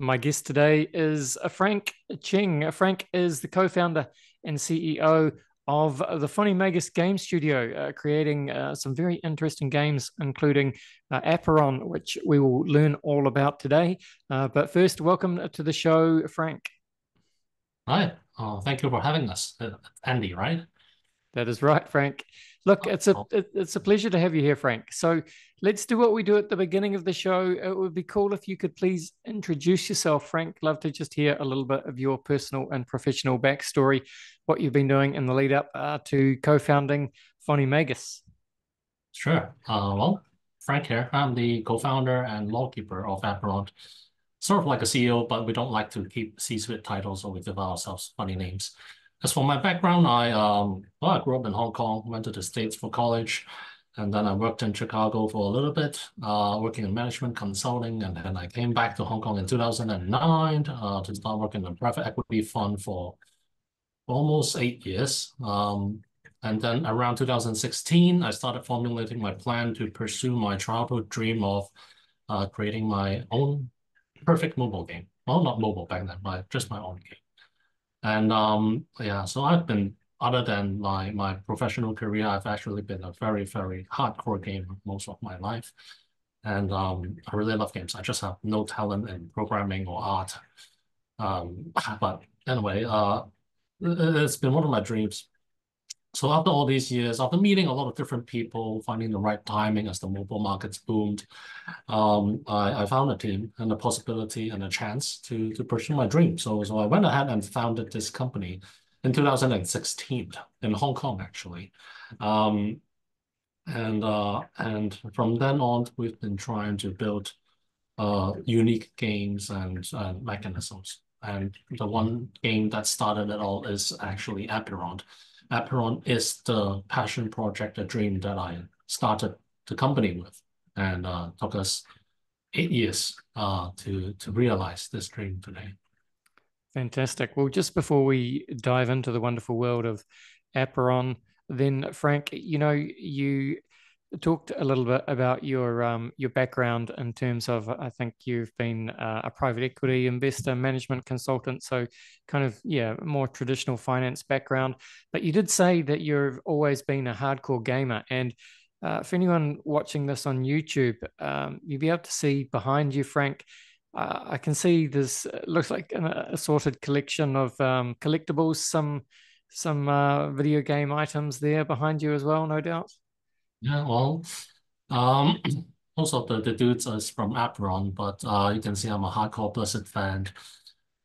My guest today is Frank Cheng. Frank is the co-founder and CEO of the Fonnie Magus game studio, creating some very interesting games, including Apeiron, which we will learn all about today. But first, welcome to the show, Frank. Hi, thank you for having us. Andy, right? That is right, Frank. Look, Oh, oh, it's a pleasure to have you here, Frank. So let's do what we do at the beginning of the show. It would be cool if you could please introduce yourself, Frank. Love to just hear a little bit of your personal and professional backstory, what you've been doing in the lead up to co-founding Fonnie Magus. sure. Well, Frank here. I'm the co-founder and law keeper of Apeiron. Sort of like a CEO, but we don't like to keep C-suite titles, so we give ourselves funny names. As for my background, I grew up in Hong Kong, went to the States for college, and then I worked in Chicago for a little bit, working in management consulting, and then I came back to Hong Kong in 2009 to start working in a private equity fund for almost 8 years. And then around 2016, I started formulating my plan to pursue my childhood dream of creating my own perfect mobile game. Well, not mobile back then, but just my own game. And yeah, so I've been, other than my professional career, I've actually been a very, very hardcore gamer most of my life. And I really love games. I just have no talent in programming or art. But anyway, it's been one of my dreams. So after all these years, after meeting a lot of different people, finding the right timing as the mobile markets boomed, I found a team and a possibility and a chance to pursue my dream. So I went ahead and founded this company in 2016 in Hong Kong, actually. Um, and from then on, we've been trying to build unique games and mechanisms. And the one game that started it all is actually Apeiron. Apeiron is the passion project, a dream that I started the company with, and took us 8 years to realize this dream today. Fantastic. Well, just before we dive into the wonderful world of Apeiron, then Frank, you talked a little bit about your background in terms of I think you've been a private equity investor, management consultant, so kind of more traditional finance background. But you did say that you've always been a hardcore gamer, and for anyone watching this on YouTube, you'll be able to see behind you, Frank. I can see this looks like an assorted collection of collectibles, some video game items there behind you as well, no doubt. Yeah, well, um, most of the dudes is from Apron, but you can see I'm a hardcore Blizzard fan.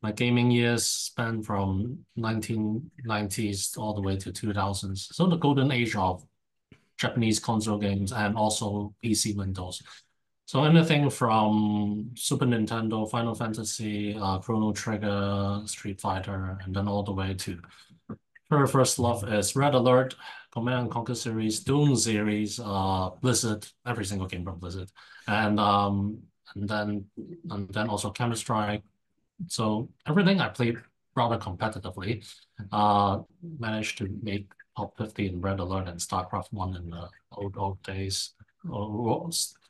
My gaming years span from 1990s all the way to 2000s. So the golden age of Japanese console games and also PC Windows. So anything from Super Nintendo, Final Fantasy, Chrono Trigger, Street Fighter, and then all the way to her first love is Red Alert, Command and Conquer series, Doom series, Blizzard, every single game from Blizzard, and um, and then and then also Counter-Strike. So everything I played rather competitively. Managed to make top 50 in Red Alert and StarCraft 1 in the old days.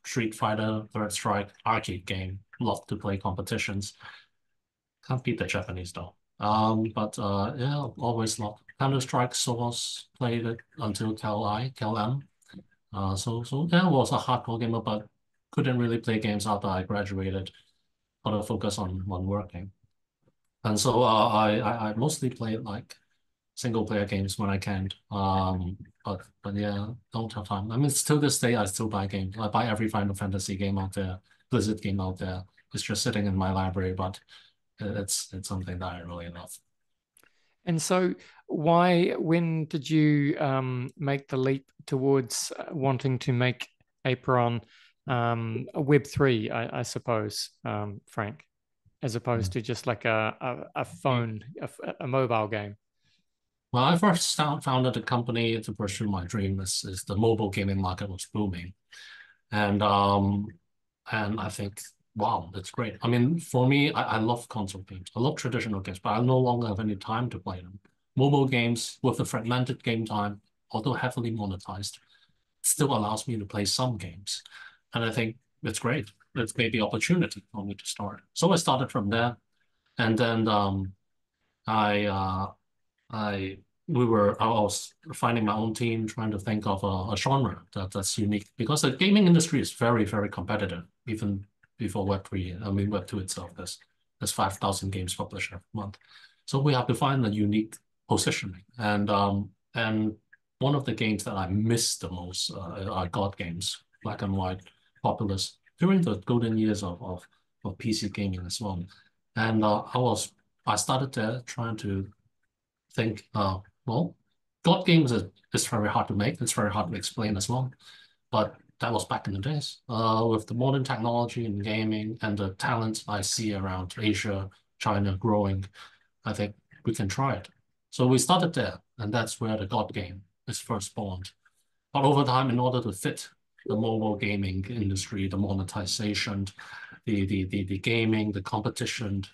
Street Fighter, Third Strike, arcade game. Love to play competitions. Can't beat the Japanese though. But yeah, always loved Counter-Strike Source, played it until Cal M. So yeah, was a hardcore gamer, but couldn't really play games after I graduated. Got to focus on working. And so I mostly play like single player games when I can. But yeah, don't have time. I mean, still this day, I still buy games. I buy every Final Fantasy game out there, Blizzard game out there. It's just sitting in my library, but it's something that I really love. And so, when did you make the leap towards wanting to make Apeiron a Web3, I suppose, Frank, as opposed to just like a phone, a mobile game? Well, I first founded a company to pursue my dream is the mobile gaming market was booming. And and I think, wow, that's great. I mean, for me, I love console games. I love traditional games, but I no longer have any time to play them. Mobile games with the fragmented game time, although heavily monetized, still allows me to play some games. And I think it's great. it's maybe opportunity for me to start. So I started from there, and then I I I was finding my own team, trying to think of a genre that's unique, because the gaming industry is very, very competitive, even before Web3. I mean, Web2 itself, there's 5,000 games published every month. So we have to find a unique positioning. And one of the games that I miss the most are God games, Black and White, Populous, during the golden years of PC gaming as well. And I started there trying to think, well, God games is very hard to make. It's very hard to explain as well. But that was back in the days. With the modern technology in gaming and the talent I see around Asia, China growing, I think we can try it. So we started there, and that's where the God game is first spawned. But over time, in order to fit the mobile gaming industry, the monetization, the gaming, the competition,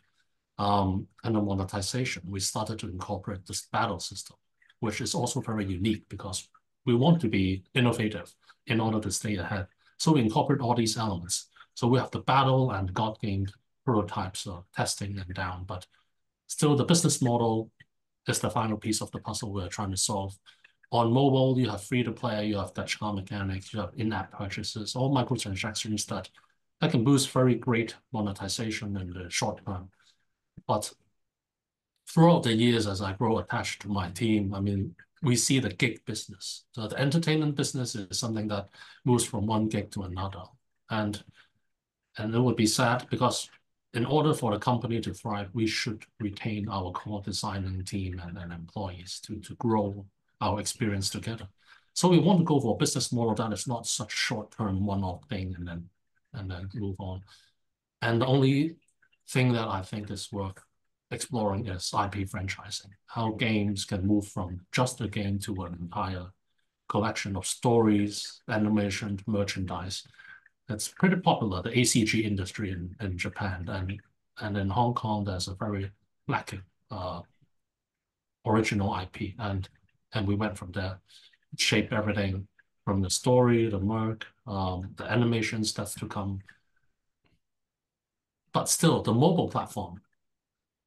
and the monetization, we started to incorporate this battle system, which is also very unique because we want to be innovative in order to stay ahead. So we incorporate all these elements. So we have the battle and God game prototypes testing and down, but still the business model is the final piece of the puzzle we're trying to solve. On mobile, you have free-to-play, you have Dutch car mechanics, you have in-app purchases, all microtransactions that can boost very great monetization in the short term. But throughout the years, as I grow attached to my team, I mean, we see the gig business. So the entertainment business is something that moves from one gig to another. And it would be sad because in order for the company to thrive, we should retain our core designing team and employees to grow our experience together. So we want to go for a business model that is not such short-term one-off thing and then move on. And the only thing that I think is worth exploring is IP franchising, how games can move from just a game to an entire collection of stories, animation, merchandise. It's pretty popular, the ACG industry in Japan. And in Hong Kong, there's a very lacking original IP. And we went from there, shape everything from the story, the merc, the animations that's to come. But still, the mobile platform,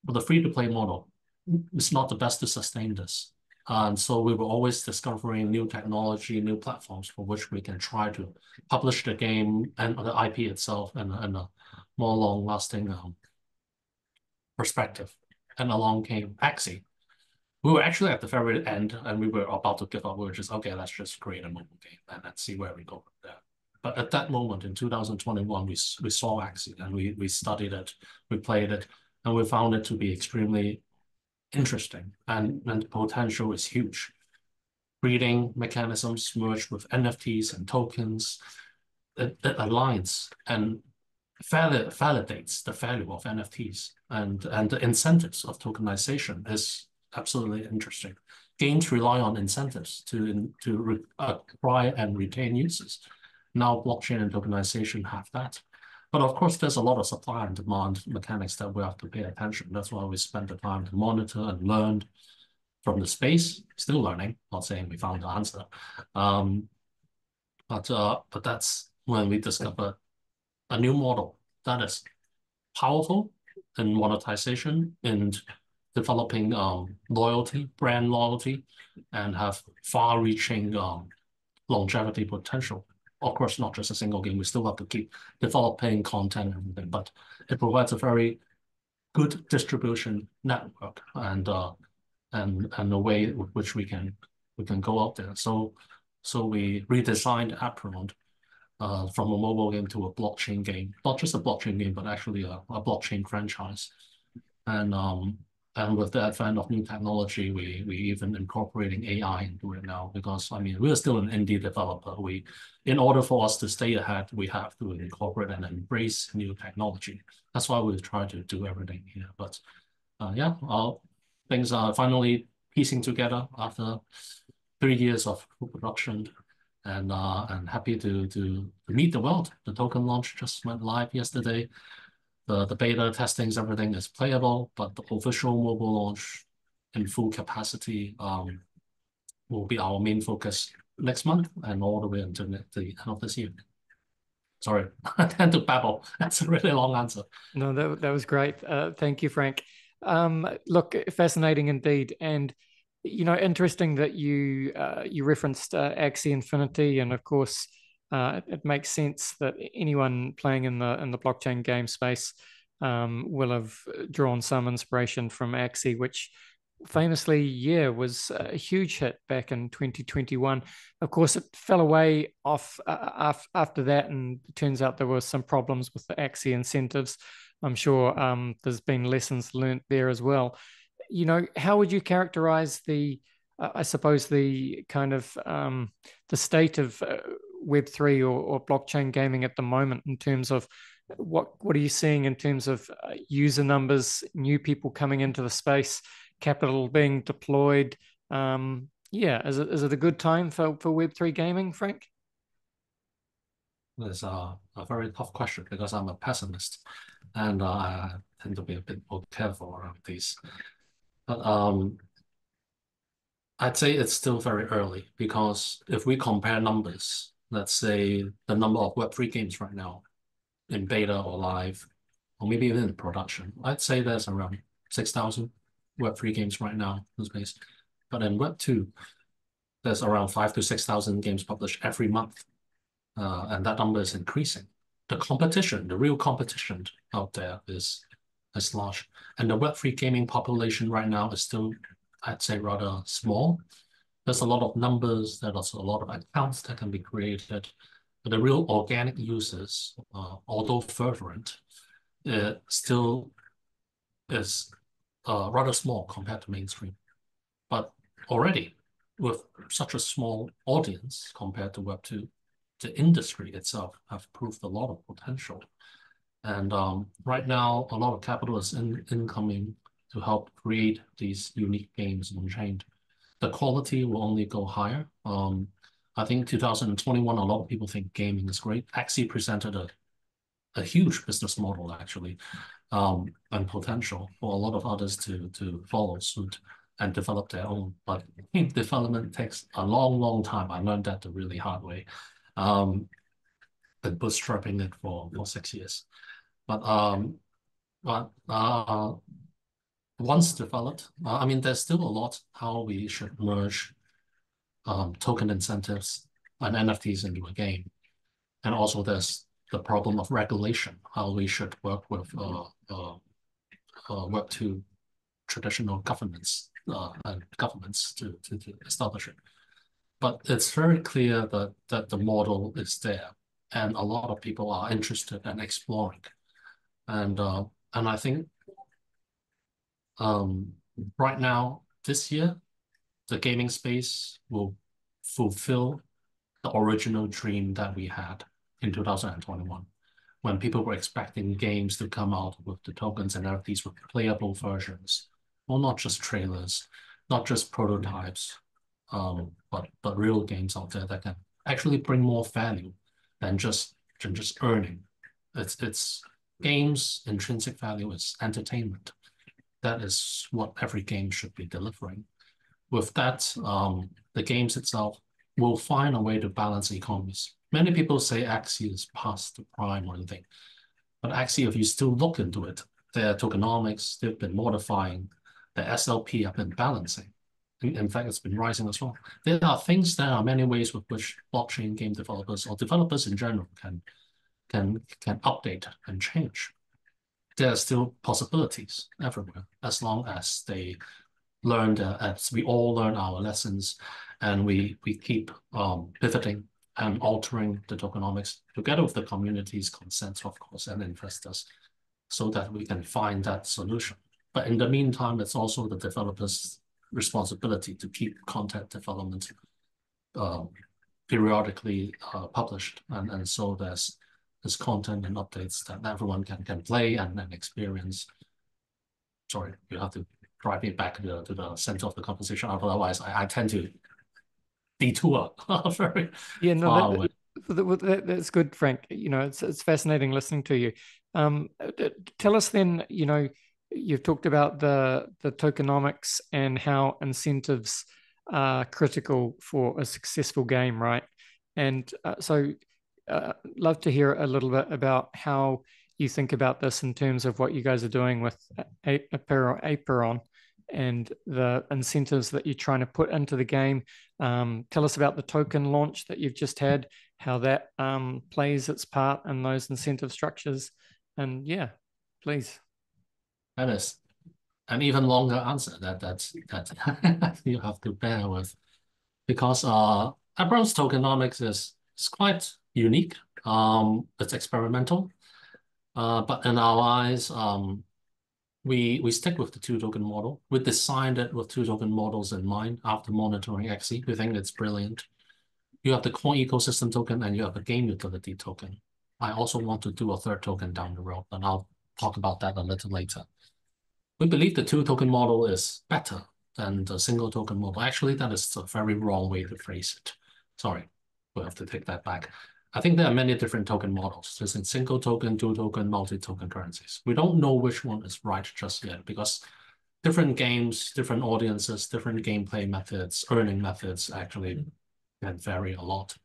the free-to-play model, is not the best to sustain this. And so we were always discovering new technology, new platforms for which we can try to publish the game and the IP itself and a more long-lasting perspective. And along came Axie. We were actually at the very end and we were about to give up. We were just, okay, let's just create a mobile game and let's see where we go from there. But at that moment in 2021, we saw Axie and we studied it, we played it, and we found it to be extremely interesting and the potential is huge. Breeding mechanisms merged with NFTs and tokens, it aligns and validates the value of NFTs and the incentives of tokenization is absolutely interesting. Games rely on incentives to acquire and retain users. Now blockchain and tokenization have that. But of course, there's a lot of supply and demand mechanics that we have to pay attention. That's why we spend the time to monitor and learn from the space. Still learning, not saying we found the answer. But that's when we discovered a new model that is powerful in monetization and developing loyalty, brand loyalty, and have far-reaching longevity potential. Of course, not just a single game. We still have to keep developing content and everything, but it provides a very good distribution network and a way with which we can go out there. So we redesigned Apeiron from a mobile game to a blockchain game, not just a blockchain game, but actually a blockchain franchise. And with the advent of new technology, we even incorporating AI into it now because I mean we're still an indie developer. In order for us to stay ahead, we have to incorporate and embrace new technology. That's why we try to do everything here. But yeah, things are finally piecing together after 3 years of production, and happy to meet the world. The token launch just went live yesterday. The beta testings, everything is playable, but the official mobile launch in full capacity will be our main focus next month and all the way until the end of this year. Sorry, I tend to babble. That's a really long answer. No, that was great. Thank you, Frank. Look, fascinating indeed, and interesting that you referenced Axie Infinity, and of course, it makes sense that anyone playing in the blockchain game space will have drawn some inspiration from Axie, which famously, yeah, was a huge hit back in 2021. Of course, it fell away off after that, and it turns out there were some problems with the Axie incentives. I'm sure there's been lessons learned there as well. How would you characterize I suppose, the kind of the state of Web3 or blockchain gaming at the moment in terms of what are you seeing in terms of user numbers, new people coming into the space, capital being deployed? Yeah, is it a good time for Web3 gaming, Frank? It's a very tough question because I'm a pessimist, and I tend to be a bit more careful around these. But I'd say it's still very early because if we compare numbers, let's say the number of Web3 games right now in beta or live, or maybe even in production, I'd say there's around 6,000 Web3 games right now in space. But in Web2, there's around 5 to 6,000 games published every month, and that number is increasing. The competition, the real competition out there is large, and the Web3 gaming population right now is still, I'd say, rather small. There's a lot of numbers, there's a lot of accounts that can be created, but the real organic users, although fervent, still is rather small compared to mainstream. But already, with such a small audience compared to Web2, the industry itself have proved a lot of potential. And right now, a lot of capital is incoming to help create these unique games on chain. The quality will only go higher. I think 2021, a lot of people think gaming is great. Axie presented a huge business model, actually, and potential for a lot of others to follow suit and develop their own. But development takes a long, long time. I learned that the really hard way. Been bootstrapping it for 6 years. But once developed, I mean, there's still a lot how we should merge token incentives and NFTs into a game. And also there's the problem of regulation, how we should work with Web2 traditional governments and governments to establish it. But it's very clear that the model is there, and a lot of people are interested and exploring. And I think right now, this year, the gaming space will fulfill the original dream that we had in 2021, when people were expecting games to come out with the tokens and NFTs with playable versions, well, not just trailers, not just prototypes, but real games out there that can actually bring more value than just earning. It's games' intrinsic value is entertainment. That is what every game should be delivering. With that, the games itself will find a way to balance economies. Many people say Axie is past the prime or anything, but Axie, if you still look into it, their tokenomics, they've been modifying, the SLP have been balancing. In fact, it's been rising as well. There are things, there are many ways with which blockchain game developers or developers in general can update and change. There are still possibilities everywhere, as long as they learn, as we all learn our lessons, and we keep pivoting and altering the tokenomics together with the community's consent, of course, and investors, so that we can find that solution. But in the meantime, it's also the developers' responsibility to keep content development periodically published, and so there's content and updates that everyone can play and experience. Sorry, you have to drive me back to the center of the conversation. Otherwise, I tend to detour very Yeah, no, far away. that's good, Frank. It's fascinating listening to you. Tell us then, you've talked about the tokenomics and how incentives are critical for a successful game, right? And so love to hear a little bit about how you think about this in terms of what you guys are doing with Apeiron and the incentives that you're trying to put into the game. Tell us about the token launch that you've just had, how that plays its part in those incentive structures. And yeah, please. That is an even longer answer that you have to bear with, because Apeiron's tokenomics is quite unique. It's experimental, but in our eyes, we stick with the two token model. We designed it with two token models in mind after monitoring XE. We think it's brilliant. You have the core ecosystem token and you have a game utility token. I also want to do a third token down the road, and I'll talk about that a little later. We believe the two token model is better than the single token model. Actually, that is a very wrong way to phrase it. Sorry, we'll have to take that back. I think there are many different token models. There's a single token, dual token, multi-token currencies. We don't know which one is right just yet, because different games, different audiences, different gameplay methods, earning methods actually can vary a lot.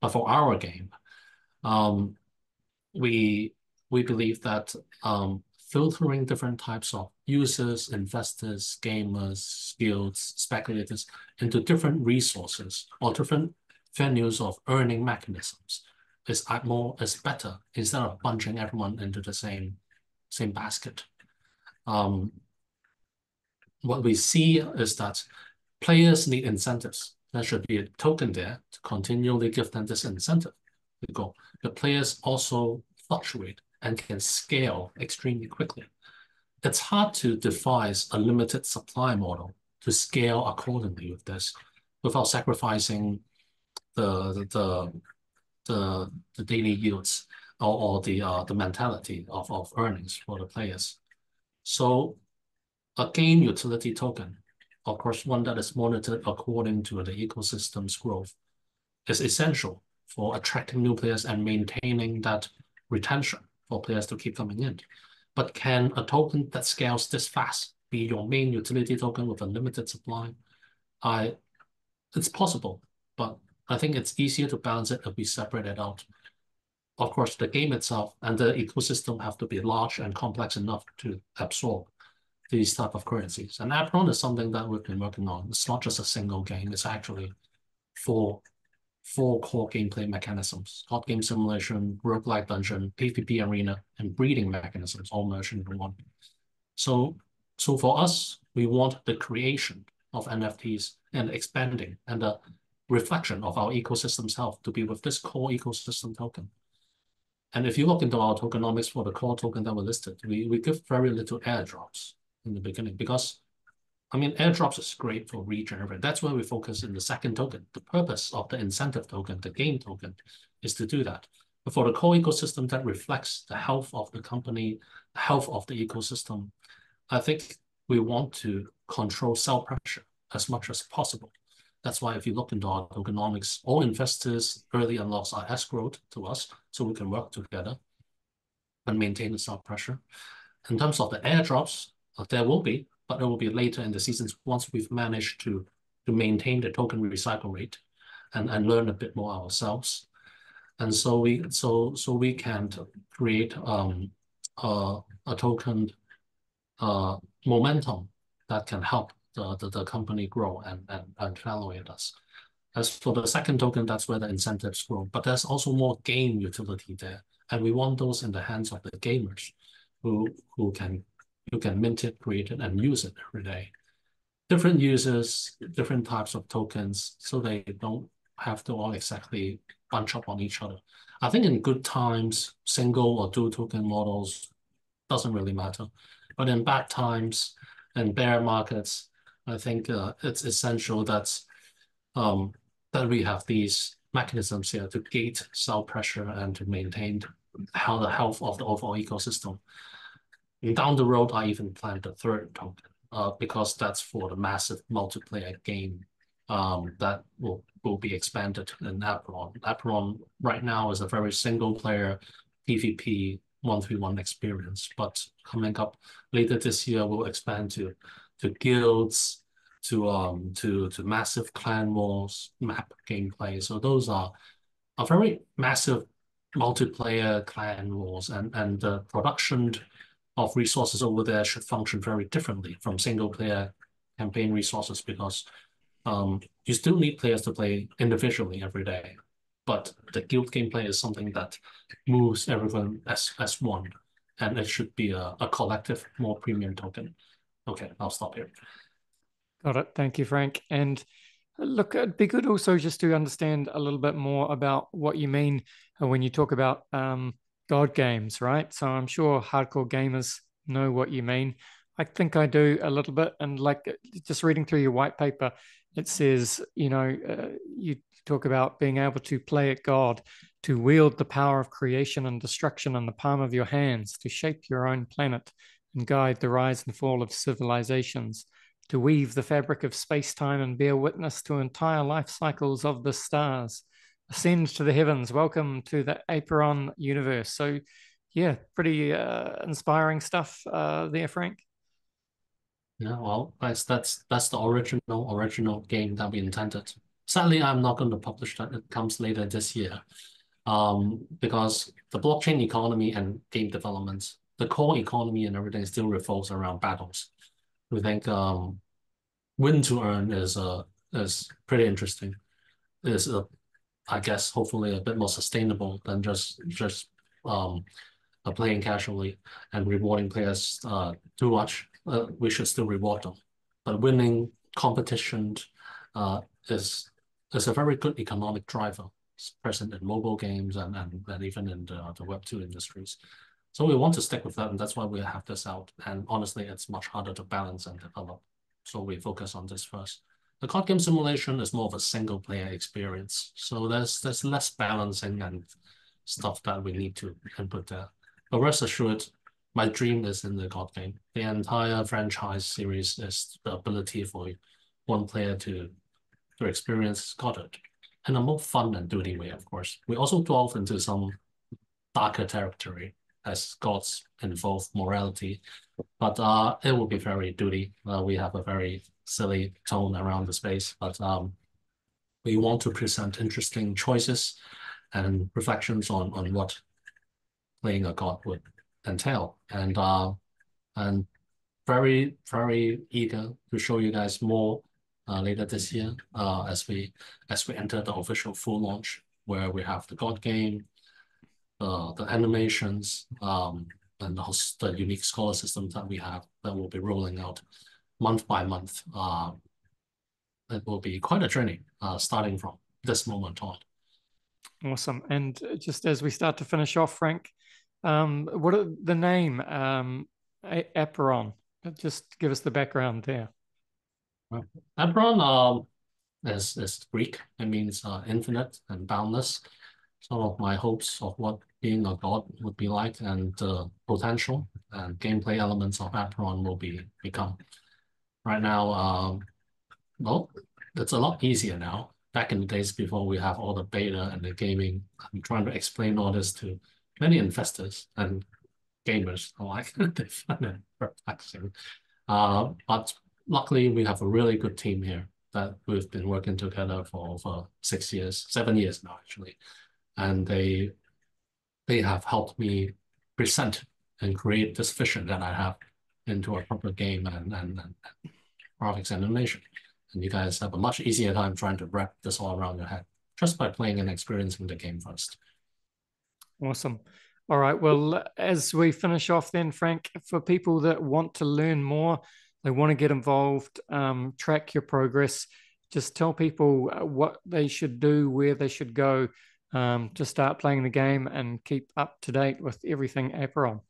But for our game, we believe that filtering different types of users, investors, gamers, guilds, speculators into different resources or different venues of earning mechanisms is better, instead of bunching everyone into the same basket. What we see is that players need incentives. There should be a token there to continually give them this incentive to go. The players also fluctuate and can scale extremely quickly. It's hard to devise a limited supply model to scale accordingly with this without sacrificing the daily yields or the mentality of earnings for the players. So a game utility token, of course, one that is monitored according to the ecosystem's growth, is essential for attracting new players and maintaining that retention for players to keep coming in. But can a token that scales this fast be your main utility token with a limited supply? It's possible, but I think it's easier to balance it if we separate it out. Of course, the game itself and the ecosystem have to be large and complex enough to absorb these type of currencies. And Apeiron is something that we've been working on. It's not just a single game. It's actually four core gameplay mechanisms: card game simulation, roguelite dungeon, PvP arena, and breeding mechanisms all merged into one. So for us, we want the creation of NFTs and expanding and the reflection of our ecosystem's health to be with this core ecosystem token. And if you look into our tokenomics for the core token that we listed, we give very little airdrops in the beginning, because I mean, airdrops is great for regenerate. That's where we focus in the second token. The purpose of the incentive token, the game token, is to do that. But for the core ecosystem that reflects the health of the company, the health of the ecosystem, I think we want to control sell pressure as much as possible. That's why if you look into our tokenomics, all investors' early unlocks are escrowed to us, so we can work together and maintain the sell pressure. In terms of the airdrops, there will be, but it will be later in the seasons once we've managed to maintain the token recycle rate and learn a bit more ourselves. And so we can create a token momentum that can help the company grow and evaluate us. As for the second token, that's where the incentives grow, but there's also more game utility there. And we want those in the hands of the gamers who can mint it, create it, and use it every day. Different users, different types of tokens, so they don't have to all exactly bunch up on each other. I think in good times, single or dual token models doesn't really matter. But in bad times and bear markets, I think it's essential that we have these mechanisms here to gate sell pressure and to maintain the health of the overall ecosystem. And down the road, I even plan the third token because that's for the massive multiplayer game that will be expanded in Apeiron. Apeiron right now is a very single player PvP 1v1 experience, but coming up later this year, we'll expand to guilds, to massive clan wars, map gameplay. So those are a very massive multiplayer clan wars, and the production of resources over there should function very differently from single player campaign resources, because you still need players to play individually every day. But the guild gameplay is something that moves everyone as one, and it should be a collective, more premium token. Okay, I'll stop here. Got it. Thank you, Frank. And look, it'd be good also just to understand a little bit more about what you mean when you talk about God games, right? So I'm sure hardcore gamers know what you mean. I think I do a little bit. And like just reading through your white paper, it says, you talk about being able to play at God, to wield the power of creation and destruction in the palm of your hands, to shape your own planet and guide the rise and fall of civilizations, to weave the fabric of space-time and bear witness to entire life cycles of the stars, ascend to the heavens, welcome to the Apeiron universe. So yeah, pretty inspiring stuff there, Frank. Yeah, well, that's the original game that we intended. Sadly, I'm not going to publish that. It comes later this year. Because the blockchain economy and game development, the core economy and everything still revolves around battles. We think win to earn is pretty interesting. Is I guess hopefully a bit more sustainable than just playing casually and rewarding players too much. We should still reward them, but winning competition uh, is is a very good economic driver. It's present in mobile games and even in the Web2 industries. So we want to stick with that, and that's why we have this out. And honestly, it's much harder to balance and develop. So we focus on this first. The card game simulation is more of a single player experience. So there's less balancing and stuff that we need to input there. But rest assured, my dream is in the card game. The entire franchise series is the ability for one player to experience Goddard in a more fun and duty way, of course. We also delve into some darker territory as gods involve morality, but it will be very duty. We have a very silly tone around the space, but we want to present interesting choices and reflections on what playing a god would entail, and very eager to show you guys more later this year as we enter the official full launch, where we have the god game, the animations, and the unique scholar systems that we have that will be rolling out month by month. It will be quite a journey starting from this moment on. Awesome. And just as we start to finish off, Frank, what are the name Apeiron? Just give us the background there. Apeiron is Greek. It means infinite and boundless. Some of my hopes of what being a god would be like, and the potential and gameplay elements of Apeiron will become. Right now, well, it's a lot easier now. Back in the days before we have all the beta and the gaming, I'm trying to explain all this to many investors and gamers alike. They find it perplexing. But luckily, we have a really good team here that we've been working together for over 6 years, 7 years now, actually. And they have helped me present and create this vision that I have into a proper game and graphics and animation. And you guys have a much easier time trying to wrap this all around your head just by playing and experiencing the game first. Awesome. All right. Well, as we finish off then, Frank, for people that want to learn more, they want to get involved, track your progress, just tell people what they should do, where they should go to start playing the game and keep up to date with everything Apeiron.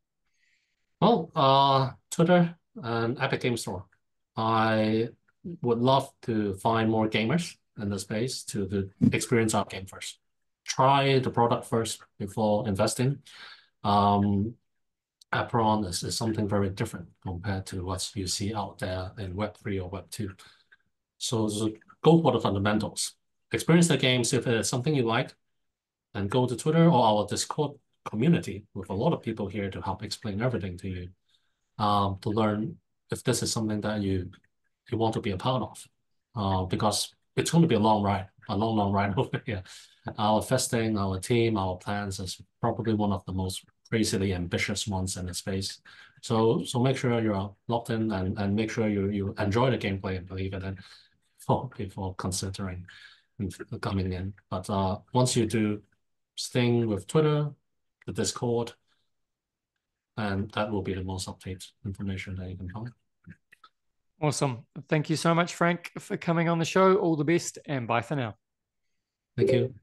Well, Twitter and Epic Game Store. I would love to find more gamers in the space to experience our game first. Try the product first before investing. Apeiron is something very different compared to what you see out there in Web3 or Web2. So go for the fundamentals. Experience the game, see if it is something you like, and go to Twitter or our Discord community with a lot of people here to help explain everything to you, to learn if this is something that you want to be a part of, because it's going to be a long ride. a long, long ride over here. Our vesting, our team, our plans is probably one of the most crazily ambitious ones in the space. So make sure you're locked in and make sure you enjoy the gameplay and believe it in before considering coming in. But once you do, staying with Twitter, the Discord, and that will be the most updated information that you can find. Awesome. Thank you so much, Frank, for coming on the show. All the best, and bye for now. Thank you.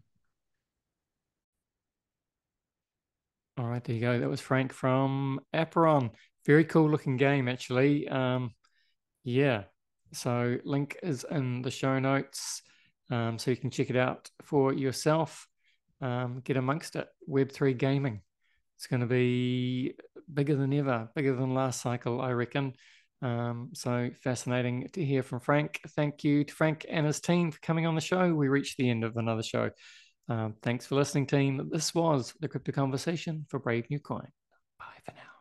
All right, there you go. That was Frank from Apeiron. Very cool looking game, actually. Yeah. So link is in the show notes, so you can check it out for yourself. Get amongst it. Web3 gaming. It's going to be bigger than ever, bigger than last cycle, I reckon. So fascinating to hear from Frank. Thank you to Frank and his team for coming on the show. We reached the end of another show. Thanks for listening, team. This was the Crypto Conversation for Brave New Coin. Bye for now.